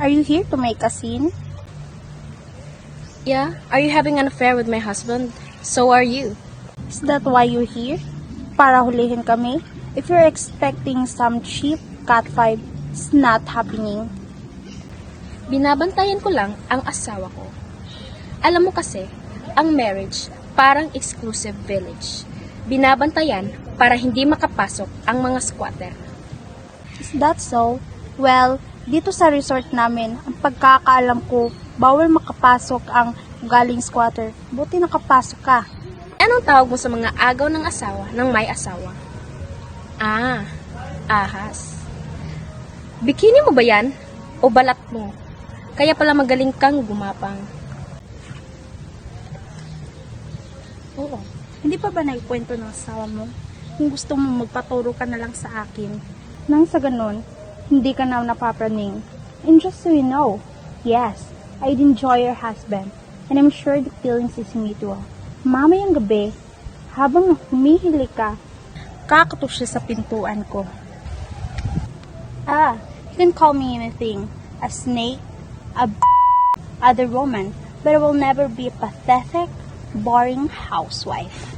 Are you here to make a scene? Yeah, are you having an affair with my husband? So are you. Is that why you're here? Para hulihin kami? If you're expecting some cheap cat vibe, it's not happening. Binabantayan ko lang ang asawa ko. Alam mo kasi, ang marriage parang exclusive village. Binabantayan para hindi makapasok ang mga squatter. Is that so? Well, dito sa resort namin, ang pagkakaalam ko, bawal makapasok ang galing squatter. Buti nakapasok ka. Anong tawag mo sa mga agaw ng asawa ng may asawa? Ahas. Bikini mo ba yan? O balat mo? Kaya pala magaling kang gumapang. Oo. Hindi pa ba nagkwento ng asawa mo? Kung gusto mo magpaturo ka na lang sa akin. Nang sa ganun, hindi ka na napapraning. And just so you know, yes, I'd enjoy your husband. And I'm sure the feelings is mutual. Mamayang gabi, habang humihili ka, kakatok siya sa pintuan ko. You can call me anything. A snake, other woman, but I will never be a pathetic, boring housewife.